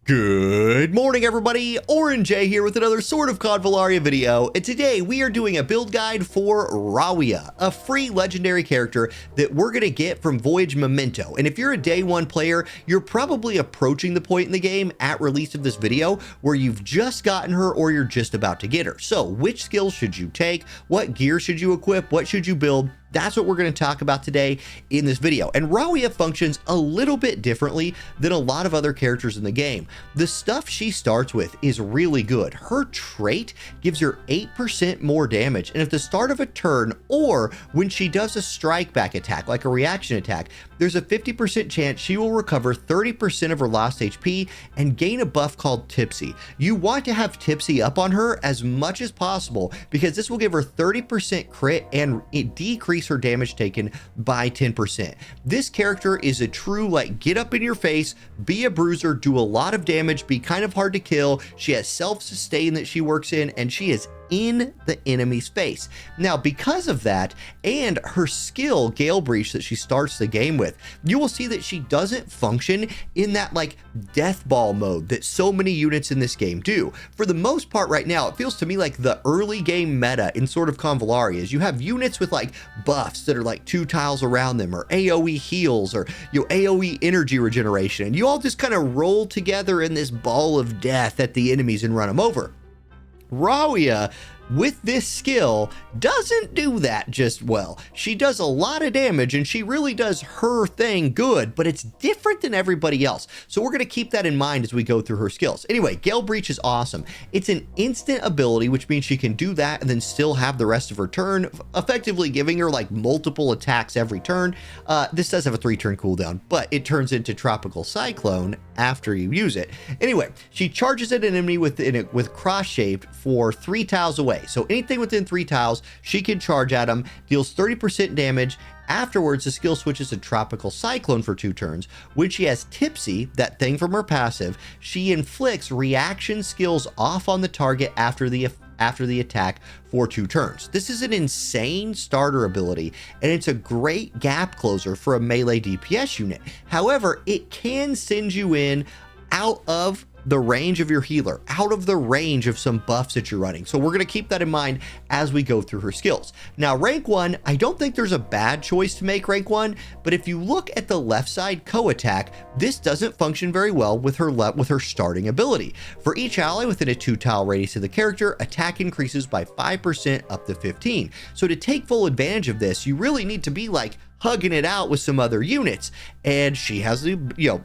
Good morning, everybody. Orange J here with another sort of CONVALLARIA video, and today we are doing a build guide for RAWIYAH, a free legendary character that we're going to get from Voyage Memento. And if you're a day one player, you're probably approaching the point in the game at release of this video where you've just gotten her or you're just about to get her. So which skills should you take? What gear should you equip? What should you build? That's what we're going to talk about today in this video. And RAWIYAH functions a little bit differently than a lot of other characters in the game. The stuff she starts with is really good. Her trait gives her 8% more damage, and at the start of a turn or when she does a strike back attack, like a reaction attack, there's a 50% chance she will recover 30% of her lost HP and gain a buff called Tipsy. You want to have Tipsy up on her as much as possible because this will give her 30% crit and it decrease her damage taken by 10%. This character is a true, like, get up in your face, be a bruiser, do a lot of damage, be kind of hard to kill. She has self-sustain that she works in, and she is in the enemy's face. Now, because of that and her skill Gale Breach that she starts the game with, you will see that she doesn't function in that like death ball mode that so many units in this game do. For the most part right now, it feels to me like the early game meta in sort of CONVALLARIA is you have units with like buffs that are like 2 tiles around them, or AoE heals, or AoE energy regeneration, and you all just kind of roll together in this ball of death at the enemies and run them over. RAWIYAH, with this skill, doesn't do that just well. She does a lot of damage and she really does her thing good, but it's different than everybody else. So we're going to keep that in mind as we go through her skills. Anyway, Gale Breach is awesome. It's an instant ability, which means she can do that and then still have the rest of her turn, effectively giving her like multiple attacks every turn. This does have a 3-turn cooldown, but it turns into Tropical Cyclone after you use it. Anyway, she charges at an enemy with cross-shaped for 3 tiles away. So anything within 3 tiles, she can charge at them, deals 30% damage. Afterwards, the skill switches to Tropical Cyclone for 2 turns. When she has Tipsy, that thing from her passive, she inflicts reaction skills off on the target after the attack for 2 turns. This is an insane starter ability, and it's a great gap closer for a melee DPS unit. However, it can send you in out of the range of your healer, out of the range of some buffs that you're running. So we're going to keep that in mind as we go through her skills. Now, rank 1, I don't think there's a bad choice to make rank 1, but if you look at the left side co-attack, this doesn't function very well with her starting ability. For each ally within a 2-tile radius of the character, attack increases by 5% up to 15. So to take full advantage of this, you really need to be like hugging it out with some other units, and she has the,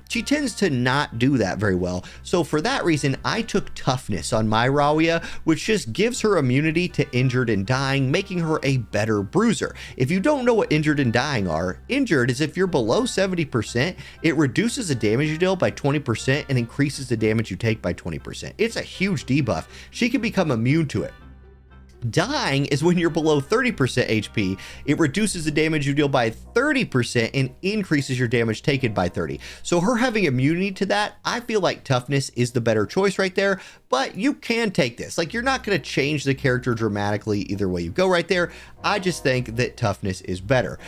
she tends to not do that very well. So for that reason, I took Toughness on my RAWIYAH, which just gives her immunity to injured and dying, making her a better bruiser. If you don't know what injured and dying are, injured is if you're below 70%, it reduces the damage you deal by 20% and increases the damage you take by 20%. It's a huge debuff. She can become immune to it. Dying is when you're below 30% HP. It reduces the damage you deal by 30% and increases your damage taken by 30. So her having immunity to that, I feel like Toughness is the better choice right there, but you can take this. Like, you're not going to change the character dramatically either way you go right there. I just think that Toughness is better.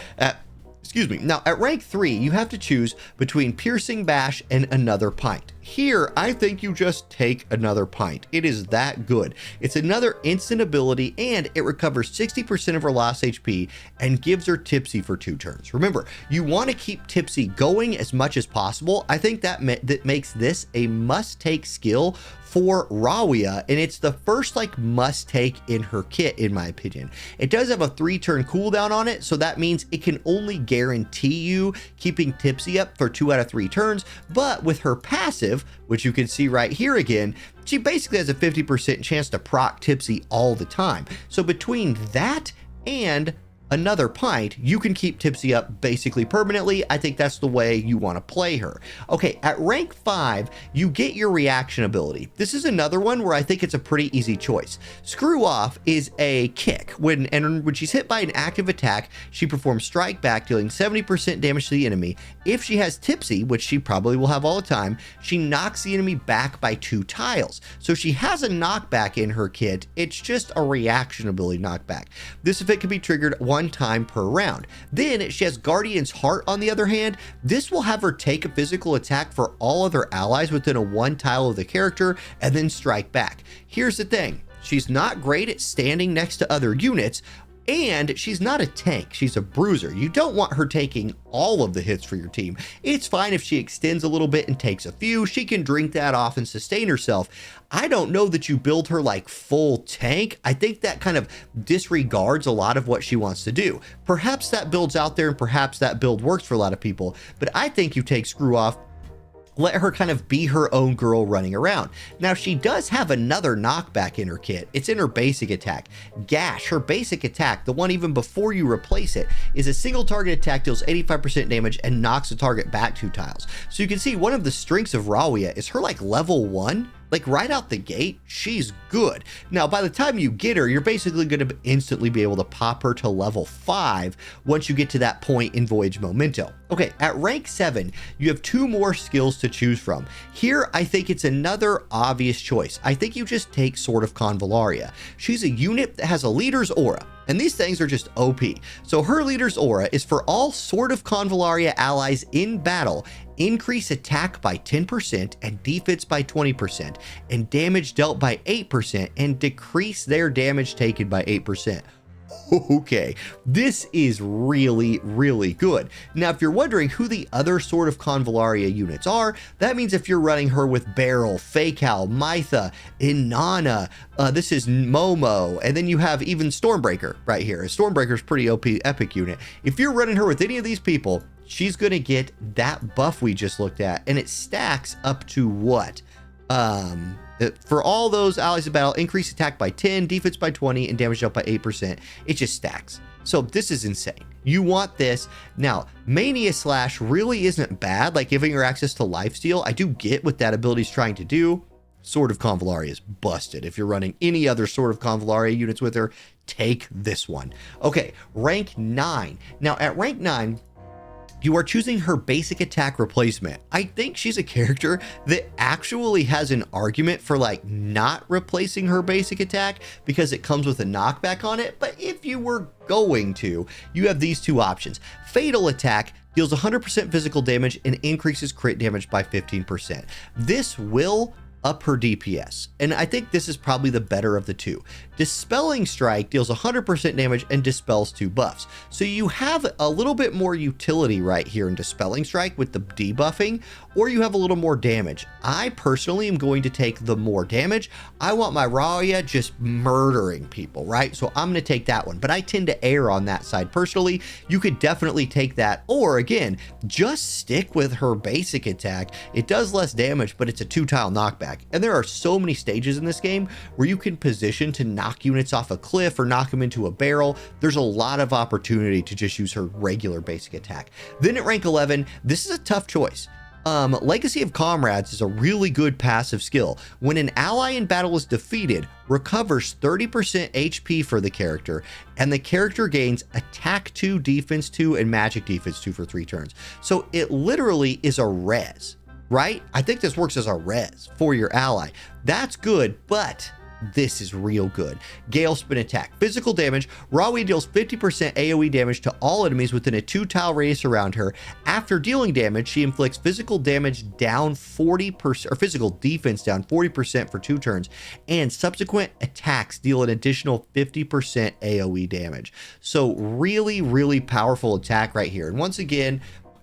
Excuse me. Now, at rank 3, you have to choose between Piercing Bash and Another Pint. Here, I think you just take Another Pint. It is that good. It's another instant ability, and it recovers 60% of her lost HP and gives her Tipsy for 2 turns. Remember, you want to keep Tipsy going as much as possible. I think that makes this a must-take skill for RAWIYAH, and it's the first like must-take in her kit, in my opinion. It does have a 3-turn cooldown on it, so that means it can only guarantee you keeping Tipsy up for 2 out of 3 turns, but with her passive, which you can see right here again, she basically has a 50% chance to proc Tipsy all the time. So between that and Another Pint, you can keep Tipsy up basically permanently. I think that's the way you want to play her. Okay, at rank 5, you get your reaction ability. This is another one where I think it's a pretty easy choice. Screw Off is a kick. When she's hit by an active attack, she performs strike back, dealing 70% damage to the enemy. If she has Tipsy, which she probably will have all the time, she knocks the enemy back by 2 tiles. So she has a knockback in her kit. It's just a reaction ability knockback. This effect can be triggered one time per round. Then she has Guardian's Heart on the other hand. This will have her take a physical attack for all other allies within a 1 tile of the character and then strike back. Here's the thing, she's not great at standing next to other units, and she's not a tank, she's a bruiser. You don't want her taking all of the hits for your team. It's fine if she extends a little bit and takes a few. She can drink that off and sustain herself. I don't know that you build her like full tank. I think that kind of disregards a lot of what she wants to do. Perhaps that build's out there and perhaps that build works for a lot of people, but I think you take Screw Off, let her kind of be her own girl running around. Now, she does have another knockback in her kit. It's in her basic attack. Gash, her basic attack, the one even before you replace it, is a single target attack, deals 85% damage and knocks the target back 2 tiles. So you can see one of the strengths of RAWIYAH is her like level 1. Like right out the gate, she's good. Now, by the time you get her, you're basically going to instantly be able to pop her to level 5 once you get to that point in Voyage Memento. Okay, at rank 7, you have 2 more skills to choose from. Here, I think it's another obvious choice. I think you just take Sword of CONVALLARIA. She's a unit that has a leader's aura, and these things are just OP. So her leader's aura is for all Sword of CONVALLARIA allies in battle, increase attack by 10% and defense by 20% and damage dealt by 8% and decrease their damage taken by 8%. Okay, this is really, really good. Now, if you're wondering who the other Sword of CONVALLARIA units are, that means if you're running her with Beryl, Fakeal, Mytha, Inanna, this is Momo, and then you have even Stormbreaker right here. Stormbreaker's pretty OP epic unit. If you're running her with any of these people, she's going to get that buff we just looked at, and it stacks up to what? For all those allies in battle, increase attack by 10, defense by 20, and damage dealt by 8%. It just stacks. So this is insane. You want this. Now, Mania Slash really isn't bad, like giving her access to lifesteal. I do get what that ability is trying to do. Sword of CONVALLARIA is busted. If you're running any other Sword of CONVALLARIA units with her, take this one. Okay, rank 9. Now, at rank 9, you are choosing her basic attack replacement. I think she's a character that actually has an argument for like not replacing her basic attack because it comes with a knockback on it. But if you were going to, you have these 2 options. Fatal attack deals 100% physical damage and increases crit damage by 15%. This will up her DPS, and I think this is probably the better of the 2. Dispelling Strike deals 100% damage and dispels 2 buffs. So you have a little bit more utility right here in Dispelling Strike with the debuffing, or you have a little more damage. I personally am going to take the more damage. I want my RAWIYAH just murdering people, right? So I'm going to take that one, but I tend to err on that side personally. You could definitely take that, or again, just stick with her basic attack. It does less damage, but it's a 2-tile knockback. And there are so many stages in this game where you can position to knock units off a cliff or knock them into a barrel. There's a lot of opportunity to just use her regular basic attack. Then at rank 11, this is a tough choice. Legacy of Comrades is a really good passive skill. When an ally in battle is defeated, recovers 30% HP for the character, and the character gains attack 2, defense 2, and magic defense 2 for 3 turns. So it literally is a res, right? I think this works as a res for your ally. That's good, but this is real good. Gale Spin attack. Physical damage. RAWIYAH deals 50% AoE damage to all enemies within a 2-tile radius around her. After dealing damage, she inflicts physical damage down 40%, or physical defense down 40% for 2 turns, and subsequent attacks deal an additional 50% AoE damage. So really, really powerful attack right here. And once again,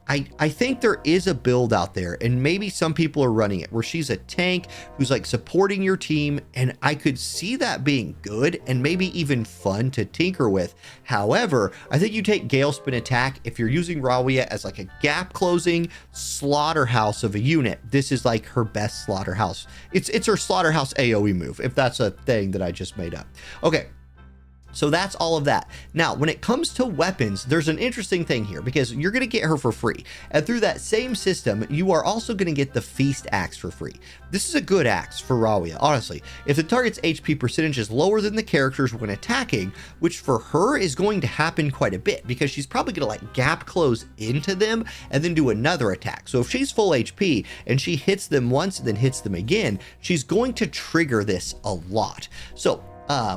I think there is a build out there, and maybe some people are running it, where she's a tank who's like supporting your team, and I could see that being good and maybe even fun to tinker with. However, I think you take Gale Spin attack if you're using RAWIYAH as like a gap closing slaughterhouse of a unit. This is like her best slaughterhouse. It's her slaughterhouse AoE move, if that's a thing that I just made up. Okay. So that's all of that. Now, when it comes to weapons, there's an interesting thing here because you're going to get her for free. And through that same system, you are also going to get the Feast Axe for free. This is a good axe for RAWIYAH, honestly. If the target's HP percentage is lower than the character's when attacking, which for her is going to happen quite a bit because she's probably going to like gap close into them and then do another attack. So if she's full HP and she hits them once and then hits them again, she's going to trigger this a lot. So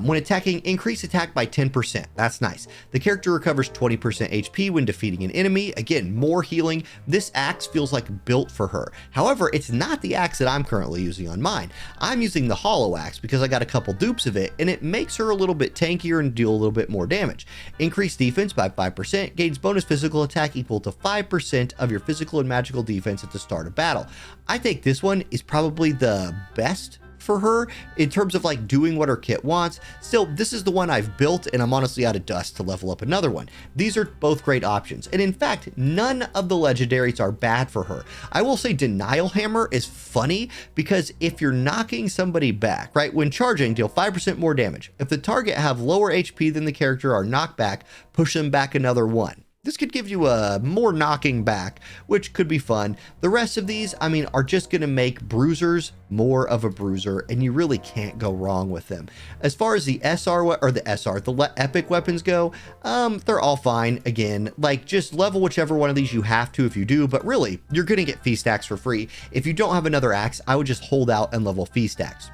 When attacking, increase attack by 10%. That's nice. The character recovers 20% HP when defeating an enemy. Again, more healing. This axe feels like built for her. However, it's not the axe that I'm currently using on mine. I'm using the hollow axe because I got a couple dupes of it, and it makes her a little bit tankier and deal a little bit more damage. Increase defense by 5%. Gains bonus physical attack equal to 5% of your physical and magical defense at the start of battle. I think this one is probably the best for her in terms of like doing what her kit wants. Still, this is the one I've built, and I'm honestly out of dust to level up another one. These are both great options, and in fact, none of the legendaries are bad for her. I will say Denial Hammer is funny because if you're knocking somebody back, right, when charging, deal 5% more damage. If the target have lower HP than the character or knock back, push them back another 1. This could give you a more knocking back, which could be fun. The rest of these, I mean, are just going to make bruisers more of a bruiser, and you really can't go wrong with them. As far as the the epic weapons go, they're all fine. Again, like just level whichever one of these you have to if you do, but really, you're going to get fee stacks for free. If you don't have another axe, I would just hold out and level fee stacks.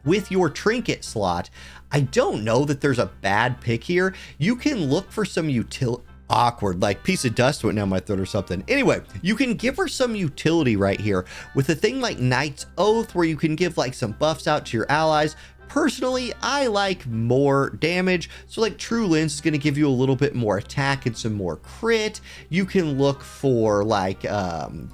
With your trinket slot, I don't know that there's a bad pick here. You can look for some utility. Awkward, like piece of dust went down my throat or something. Anyway, you can give her some utility right here with a thing like Knight's Oath, where you can give like some buffs out to your allies. Personally, I like more damage, so like True Lens is going to give you a little bit more attack and some more crit. You can look for like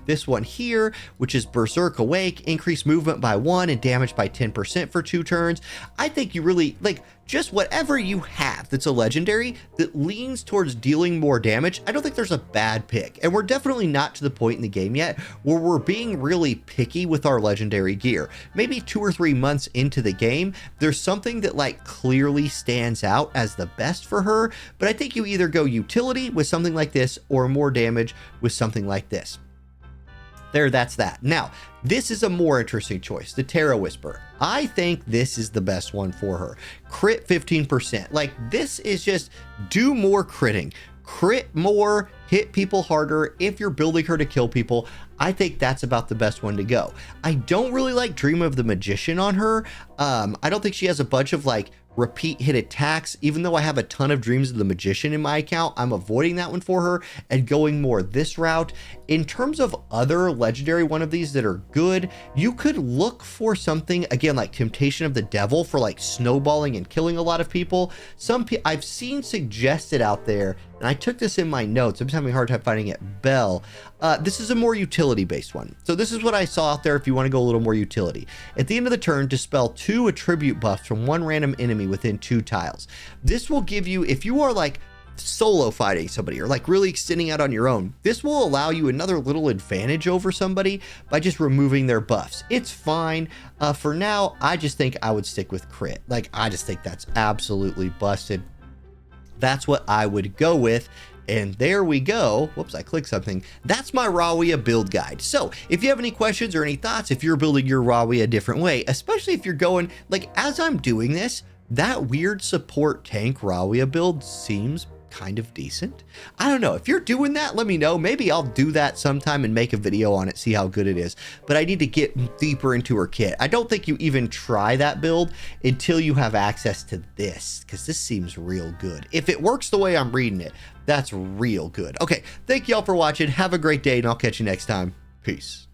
this one here, which is Berserk Awake, increase movement by 1 and damage by 10% for 2 turns. I think you really like just whatever you have that's a legendary that leans towards dealing more damage. I don't think there's a bad pick, and we're definitely not to the point in the game yet where we're being really picky with our legendary gear. Maybe 2 or 3 months into the game, there's something that like clearly stands out as the best for her, but I think you either go utility with something like this or more damage with something like this. There, that's that. Now, this is a more interesting choice, the Terra Whisper. I think this is the best one for her. Crit 15%. Like, this is just do more critting. Crit more, hit people harder. If you're building her to kill people, I think that's about the best one to go. I don't really like Dream of the Magician on her. I don't think she has a bunch of like repeat hit attacks. Even though I have a ton of Dreams of the Magician in my account, I'm avoiding that one for her and going more this route. In terms of other legendary one of these that are good, you could look for something again like Temptation of the Devil for like snowballing and killing a lot of people. I've seen suggested out there, and I took this in my notes. I'm just having a hard time finding it. Bell. This is a more utility based one. So this is what I saw out there if you want to go a little more utility. At the end of the turn, dispel 2 attribute buffs from 1 random enemy within 2 tiles. This will give you, if you are like solo fighting somebody or like really extending out on your own, this will allow you another little advantage over somebody by just removing their buffs. It's fine. For now, I just think I would stick with crit. Like, I just think that's absolutely busted. That's what I would go with. And there we go. Whoops, I clicked something. That's my RAWIYAH build guide. So if you have any questions or any thoughts, if you're building your RAWIYAH a different way, especially if you're going, like as I'm doing this, that weird support tank RAWIYAH build seems kind of decent. I don't know. If you're doing that, let me know. Maybe I'll do that sometime and make a video on it, see how good it is. But I need to get deeper into her kit. I don't think you even try that build until you have access to this, because this seems real good. If it works the way I'm reading it, that's real good. Okay, thank y'all for watching. Have a great day, and I'll catch you next time. Peace.